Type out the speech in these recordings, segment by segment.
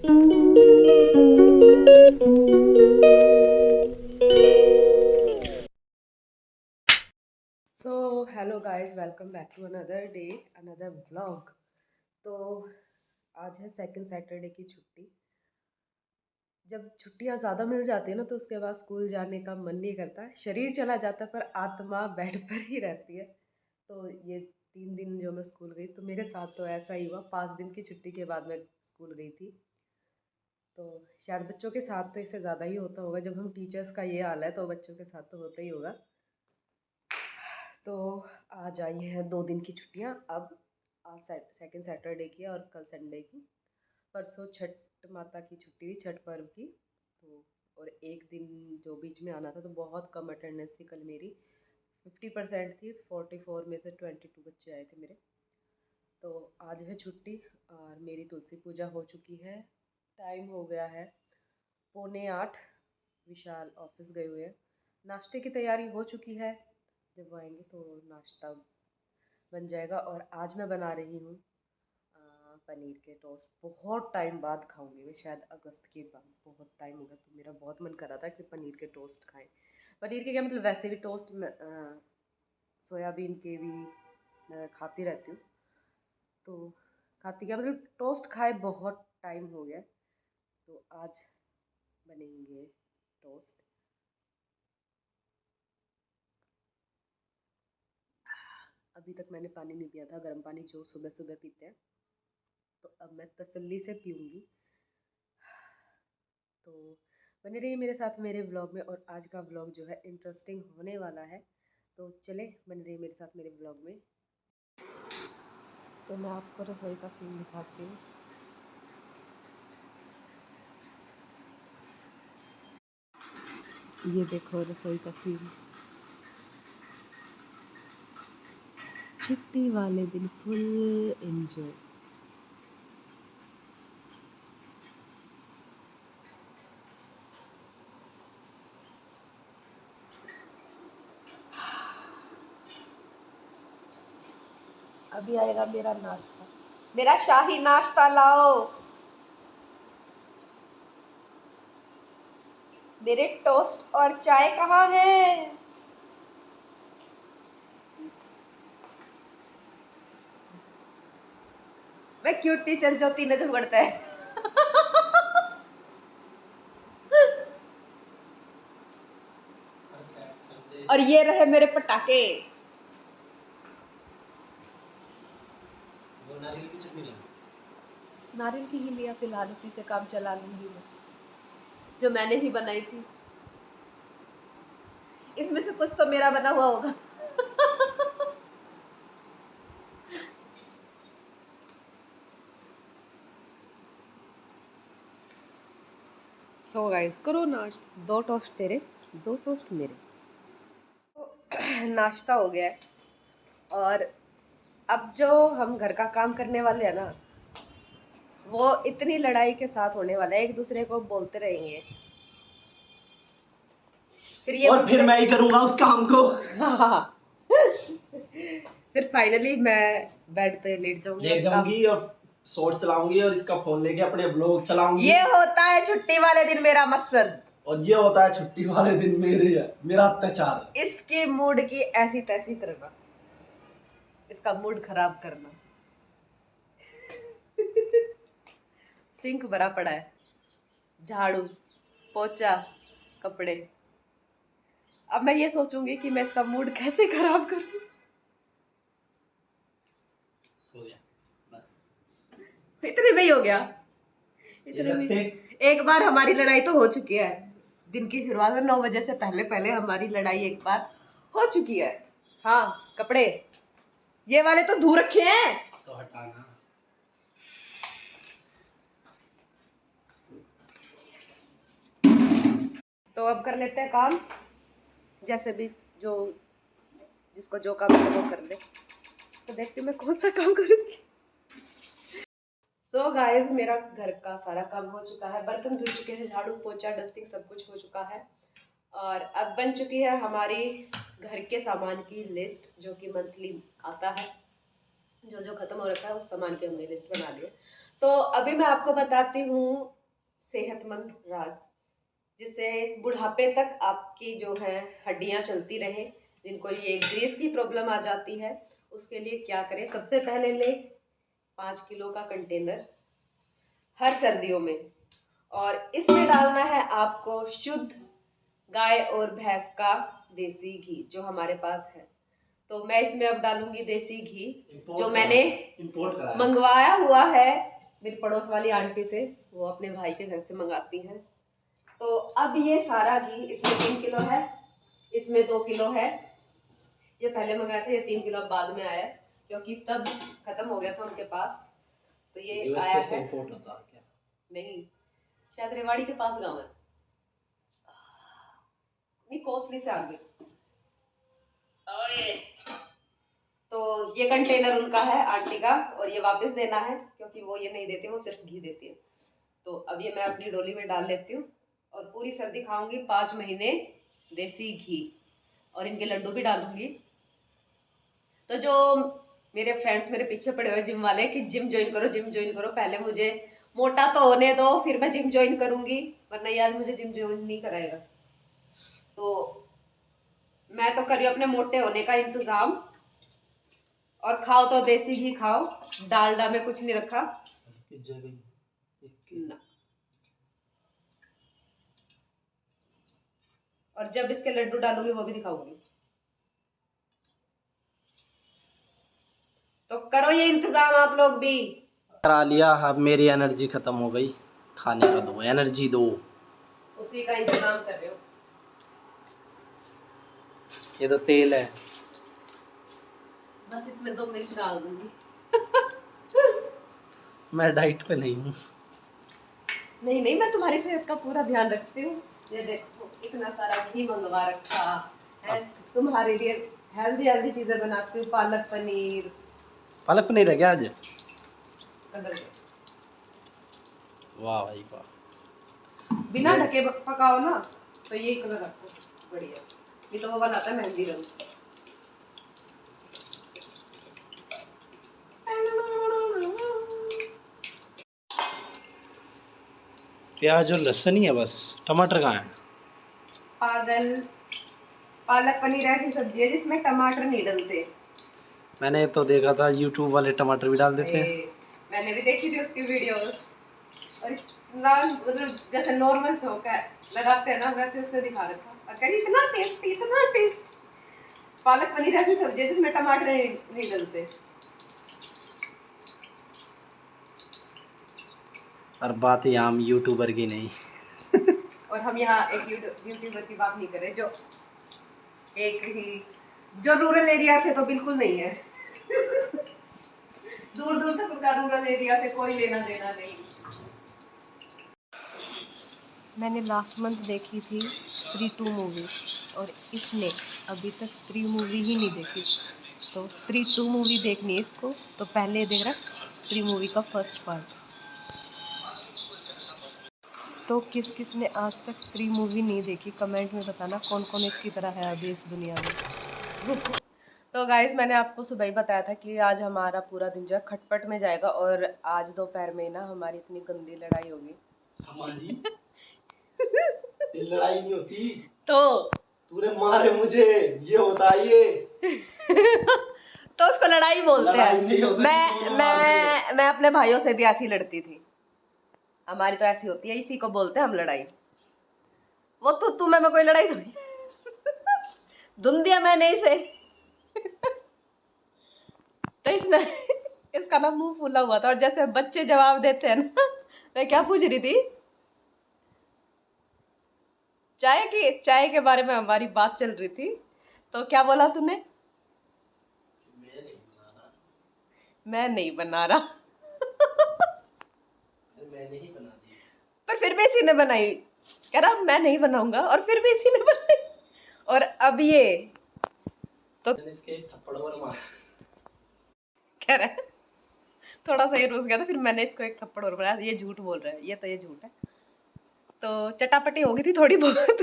So hello guys, welcome back to another day, another vlog. तो आज है second Saturday की छुट्टी। जब छुट्टियां ज़्यादा मिल जाती है ना तो उसके बाद स्कूल जाने का मन नहीं करता, शरीर चला जाता है पर आत्मा बेड पर ही रहती है। तो ये 3 दिन जो मैं स्कूल गई, तो मेरे साथ तो ऐसा ही हुआ। 5 दिन की छुट्टी के बाद मैं स्कूल गई थी। तो शायद बच्चों के साथ तो इससे ज़्यादा ही होता होगा। जब हम टीचर्स का ये हाल है तो बच्चों के साथ तो होता ही होगा। तो आज आई हैं 2 दिन की छुट्टियाँ। अब आज सेकंड सैटरडे की है और कल संडे की। परसों छठ माता की छुट्टी थी, छठ पर्व की। तो और एक दिन जो बीच में आना था, तो बहुत कम अटेंडेंस थी कल मेरी। 50% थी, 44 में से 22 बच्चे आए थे मेरे। तो आज है छुट्टी और मेरी तुलसी पूजा हो चुकी है। टाइम हो गया है 7:45। विशाल ऑफिस गए हुए हैं। नाश्ते की तैयारी हो चुकी है। जब वो आएंगे तो नाश्ता बन जाएगा। और आज मैं बना रही हूँ पनीर के टोस्ट। बहुत टाइम बाद खाऊंगी मैं, शायद अगस्त के बाद। बहुत टाइम हो गया, तो मेरा बहुत मन कर रहा था कि पनीर के टोस्ट खाएं। पनीर के क्या मतलब, वैसे भी टोस्ट में सोयाबीन के भी खाती रहती हूँ। तो खाती क्या मतलब, टोस्ट खाए बहुत टाइम हो गया। तो आज बनेंगे टोस्ट। अभी तक मैंने पानी नहीं पिया था, गर्म पानी जो सुबह सुबह पीते हैं। तो अब मैं तसल्ली से पीऊँगी। तो बने रहिए मेरे साथ मेरे व्लॉग में। और आज का व्लॉग जो है इंटरेस्टिंग होने वाला है। तो चले, बने रहिए मेरे साथ मेरे व्लॉग में। तो मैं आपको रसोई का सीन दिखाती हूँ। ये देखो रसोई का सीन। छुट्टी वाले दिन फुल एंजॉय। अभी आएगा मेरा नाश्ता, मेरा शाही नाश्ता लाओ। मेरे टोस्ट और चाय कहाँ है? मैं क्यूट टीचर जो 3 झगड़ता है। और ये रहे मेरे पटाखे। वो नारियल की चटनी ला। नारियल की ही लिया फिलहाल, उसी से काम चला लूंगी मैं, जो मैंने ही बनाई थी। इसमें से कुछ तो मेरा बना हुआ होगा। सो गाइस, करो नाश्ता। 2 टोस्ट तेरे, 2 टोस्ट मेरे। तो नाश्ता हो गया है। और अब जो हम घर का काम करने वाले हैं ना, वो इतनी लड़ाई के साथ होने वाला है। एक दूसरे को बोलते रहेंगे, फिर ये और फिर मैं ही करूंगा उस काम को। फिर फाइनली मैं बेड पे लेट जाऊंगी और शॉर्ट चलाऊंगी और इसका फोन लेके अपने ब्लॉग चलाऊंगी। ये होता है छुट्टी वाले दिन मेरा मकसद। और ये होता है छुट्टी वाले दिन मेरा अत्याचार। इसके मूड की ऐसी तैसी करना, इसका मूड खराब करना। सिंक भरा पड़ा है, झाड़ू पोछा कपड़े। अब मैं ये सोचूंगी कि मैं इसका मूड कैसे खराब करूं। हो गया बस, इतने में ही हो गया। इतने में एक बार हमारी लड़ाई तो हो चुकी है। दिन की शुरुआत में 9 बजे से पहले पहले हमारी लड़ाई एक बार हो चुकी है। हाँ, कपड़े ये वाले तो धो रखे हैं, तो हटाना। तो अब कर लेते हैं काम। जैसे भी जो जिसको जो काम है वो कर ले। तो देखती हूँ मैं कौन सा काम करूंगी। सो गाइस, मेरा घर का सारा काम हो चुका है। बर्तन धुल चुके हैं, झाड़ू पोछा डस्टिंग सब कुछ हो चुका है। और अब बन चुकी है हमारी घर के सामान की लिस्ट, जो कि मंथली आता है। जो जो खत्म हो रखा है उस सामान की हमने लिस्ट बना ली है। तो अभी मैं आपको बताती हूँ सेहतमंद राज, जिससे बुढ़ापे तक आपकी जो है हड्डियां चलती रहे। जिनको ये ग्रीस की प्रॉब्लम आ जाती है उसके लिए क्या करें। सबसे पहले ले 5 किलो का कंटेनर हर सर्दियों में, और इसमें डालना है आपको शुद्ध गाय और भैंस का देसी घी जो हमारे पास है। तो मैं इसमें अब डालूंगी देसी घी जो मैंने इंपोर्ट करा है। मंगवाया हुआ है मेरी पड़ोस वाली आंटी से, वो अपने भाई के घर से मंगाती हैं। तो अब ये सारा घी इसमें 3 किलो है, इसमें 2 किलो है। ये पहले मंगाया था, ये 3 किलो बाद में आया क्योंकि तब खत्म हो गया था उनके पास। तो ये आया है। इंपोर्ट होता है क्या? नहीं, शायद रेवाड़ी के पास गाँव है, नहीं कोसली से आगे। तो ये कंटेनर उनका है आंटी का, और ये वापस देना है क्योंकि वो ये नहीं देती, वो सिर्फ घी देती है। तो अब ये मैं अपनी डोली में डाल लेती हूँ और पूरी सर्दी खाऊंगी 5 महीने देसी घी, और इनके लड्डू भी डालूंगी। तो जो मेरे फ्रेंड्स मेरे पीछे पड़े हुए जिम वाले कि जिम ज्वाइन करो, जिम ज्वाइन करो, पहले मुझे मोटा तो होने दो फिर मैं जिम ज्वाइन करूंगी, वरना यार मुझे जिम ज्वाइन नहीं कराएगा। तो मैं तो कर रही हूँ अपने मोटे होने का इंतजाम। और खाओ तो देसी घी खाओ, डालडा में कुछ नहीं रखा ना। और जब इसके लड्डू डालूंगी वो भी दिखाऊंगी। तो करो ये इंतजाम आप लोग भी। करा लिया। अब मेरी एनर्जी खत्म हो गई, खाने का दो, एनर्जी दो। उसी का इंतजाम कर रहे हो। ये तो तेल है। बस इसमें 2 मिर्च डाल दूंगी। मैं डाइट पे नहीं हूँ। नहीं नहीं, मैं तुम्हारी सेहत का पूरा ध्यान रखती हूँ। ये देखो इतना सारा घी मंगवा रखा है तुम्हारे लिए, हेल्दी हेल्दी चीजें बनाती हूँ, पालक पनीर। पालक पनीर है क्या आज? कलर दे। वाह भाई वाह। बिना ढके पकाओ ना तो ये कलर रखो बढ़िया, ये तो वो बनाता है मेहंदी रंग। प्याज और लहसुन ही है बस, टमाटर कहाँ है? पागल, पालक पनीर ऐसी सब्जी है जिसमें टमाटर नहीं डलते। मैंने तो देखा था यूट्यूब वाले टमाटर भी डाल देते हैं। मैंने भी देखी थी उसकी वीडियोस, और इतना मतलब जैसे नॉर्मल चौका लगाते हैं ना वैसे उसने दिखा रखा, और कहीं इतना टेस्टी, इतना टेस्ट। पालक पनीर ऐसी सब्जी है जिसमें टमाटर नहीं डलते। और बात यहाँ हम यूट्यूबर की नहीं। और हम यहाँ एक यूट्यूबर की बात नहीं कर रहे जो एक ही, जो रूरल एरिया से तो बिल्कुल नहीं है। दूर दूर तक उनका रूरल एरिया से कोई लेना देना नहीं। मैंने लास्ट मंथ देखी थी स्त्री 2 मूवी, और इसने अभी तक स्त्री मूवी ही नहीं देखी। तो स्त्री 2 मूवी देखनी है इसको, तो पहले देख रहा स्त्री मूवी का फर्स्ट पार्ट। तो किस किस ने आज तक स्त्री मूवी नहीं देखी कमेंट में बताना, कौन कौन इसकी तरह है अभी इस दुनिया में। तो गाइज मैंने आपको सुबह ही बताया था कि आज हमारा पूरा दिन जो है खटपट में जाएगा, और आज दोपहर में ना हमारी इतनी गंदी लड़ाई होगी। हमारी ये लड़ाई नहीं होती, तो तूने मारे मुझे, ये बताइए। तो उसको लड़ाई बोलते लड़ाई हैं। नहीं होती, मैं अपने भाइयों से भी ऐसी लड़ती थी, हमारी तो ऐसी होती है, इसी को बोलते हैं हम लड़ाई। वो तो तुम्हें मैं कोई लड़ाई थोड़ी धुन दिया मैंने इसे। तो इसने इसका ना मुंह फूला हुआ था, और जैसे बच्चे जवाब देते हैं ना, मैं क्या पूछ रही थी, चाय के बारे में हमारी बात चल रही थी। तो क्या बोला तूने? मैं नहीं बना रहा। मैंने ही बना दी। पर फिर भी इसी ने बनाई, कह रहा मैं नहीं बनाऊंगा, और फिर भी इसी ने बनाई। और अब ये तो इसके एक थप्पड़ और मार। कह रहा है थोड़ा सा ये रूस गया था, फिर मैंने इसको एक थप्पड़ और बनाया। ये झूठ बोल रहा है, ये तो झूठ है। तो चटापटी हो गई थी थोड़ी बहुत।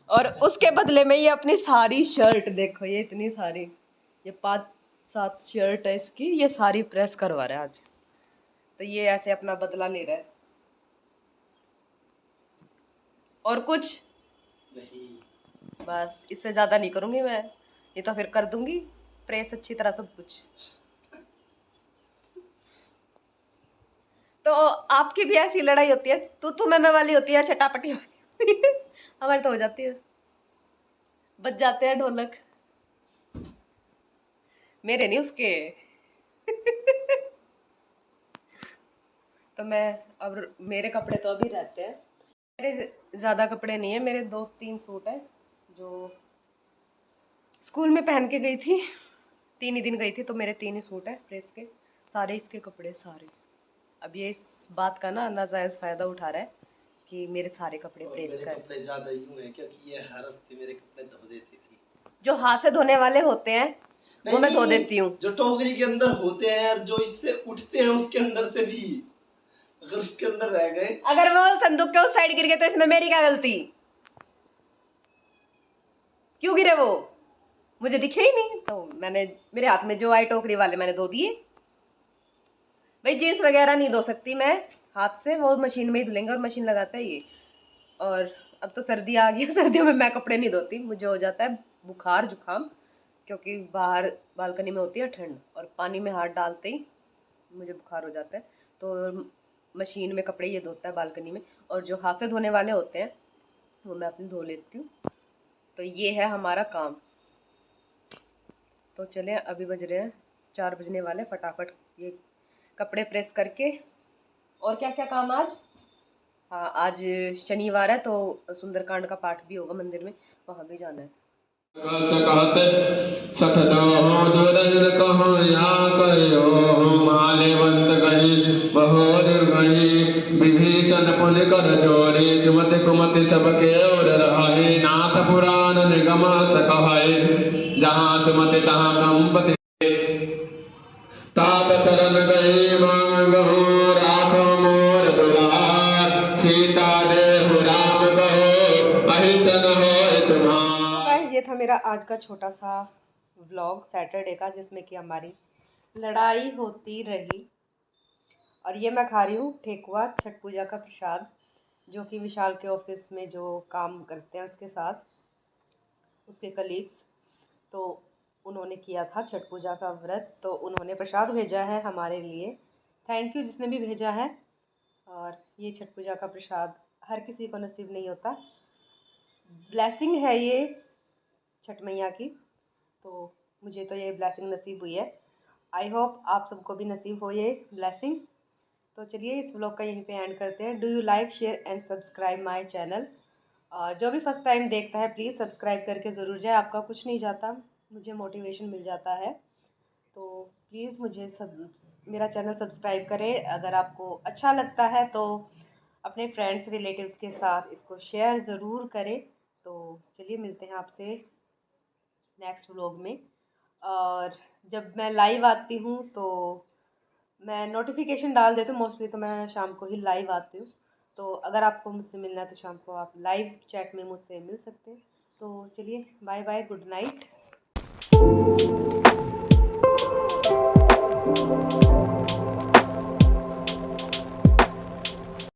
और उसके बदले में ये अपनी सारी शर्ट देखो, ये इतनी सारी, ये साथ शर्ट है इसकी, ये सारी प्रेस करवा रहा है आज। तो ये ऐसे अपना बदला ले रहा है। और कुछ नहीं, बस इससे ज्यादा नहीं करूंगी मैं, ये तो फिर कर दूंगी प्रेस अच्छी तरह सब कुछ। तो आपकी भी ऐसी लड़ाई होती है, तू मैं वाली होती है, चटापटी वाली होती है। हमारी तो हो जाती है, बज जाते हैं ढोलक, मेरे नहीं उसके। तो मैं अब मेरे कपड़े तो अभी रहते हैं, मेरे ज़्यादा कपड़े नहीं है, मेरे 2-3 सूट है जो स्कूल में पहन के गई थी, 3 ही दिन गई थी, तो मेरे 3 ही सूट है प्रेस के, सारे इसके कपड़े सारे। अब ये इस बात का ना नाजायज़ फ़ायदा उठा रहा है कि मेरे सारे कपड़े प्रेस मेरे कर। कपड़े ज्यादा यूं हैं क्योंकि ये हर हफ्ते मेरे कपड़े धो देती थी। जो हाथ से धोने वाले होते हैं वो मैं धो देती हूँ। जो टोकरी के अंदर होते हैं और जो इससे उठते हैं उसके अंदर से भी, अगर उसके अंदर रह गए, अगर वो संदूक के उस साइड गिर गए तो इसमें मेरी क्या गलती? क्यों गिरे वो? मुझे दिखे ही नहीं, तो मैंने, मेरे हाथ में जो आई टोकरी वाले मैंने धो दिए। भाई जीन्स वगैरह नहीं धो सकती मैं हाथ से, वो मशीन में ही धुलेंगे, और मशीन लगाता है ये। और अब तो सर्दी आ गई है, सर्दियों में मैं कपड़े नहीं धोती, मुझे हो जाता है बुखार जुकाम, क्योंकि बाहर बालकनी में होती है ठंड, और पानी में हाथ डालते ही मुझे बुखार हो जाता है। तो मशीन में कपड़े ये धोता है बालकनी में, और जो हाथ से धोने वाले होते हैं वो मैं अपने धो लेती हूँ। तो ये है हमारा काम। तो चले, अभी बज रहे हैं 4 बजने वाले, फटाफट ये कपड़े प्रेस करके। और क्या क्या काम आज? हाँ, आज शनिवार है तो सुंदरकांड का पाठ भी होगा मंदिर में, वहाँ भी जाना है। विभीषण पुनि कर जोरे सुमति कुमति सबके ओर रहे नाथ पुराण निगम सकहाय जहाँ सुमति तहाँ कंपति तात चरण गए मांगहु राखो मोर दुलार सीता देहु राम कहो अहितन होय तुम्हार। गाइस, ये था मेरा आज का छोटा सा व्लॉग सैटरडे का, जिसमें कि हमारी लड़ाई होती रही। और ये मैं खा रही हूँ ठेकुआ, छठ पूजा का प्रसाद, जो कि विशाल के ऑफिस में जो काम करते हैं उसके साथ, उसके कलीग्स, तो उन्होंने किया था छठ पूजा का व्रत, तो उन्होंने प्रसाद भेजा है हमारे लिए। थैंक यू जिसने भी भेजा है। और ये छठ पूजा का प्रसाद हर किसी को नसीब नहीं होता, ब्लेसिंग है ये छठ मैया की, तो मुझे तो ये ब्लेसिंग नसीब हुई है। आई होप आप सबको भी नसीब हो ये ब्लेसिंग। तो चलिए इस व्लॉग का यहीं पे एंड करते हैं। Do you like, share and subscribe my channel. और जो भी फर्स्ट टाइम देखता है प्लीज़ सब्सक्राइब करके ज़रूर जाए, आपका कुछ नहीं जाता, मुझे मोटिवेशन मिल जाता है। तो प्लीज़ मुझे मेरा चैनल सब्सक्राइब करें। अगर आपको अच्छा लगता है तो अपने फ्रेंड्स रिलेटिव्स के साथ इसको शेयर ज़रूर करें। तो चलिए मिलते हैं आपसे नेक्स्ट व्लॉग में। और जब मैं लाइव आती हूँ तो मैं नोटिफिकेशन डाल देती हूँ, मोस्टली तो मैं शाम को ही लाइव आती हूँ। तो अगर आपको मुझसे मिलना है तो शाम को आप लाइव चैट में मुझसे मिल सकते हैं। तो चलिए बाय बाय, गुड नाइट।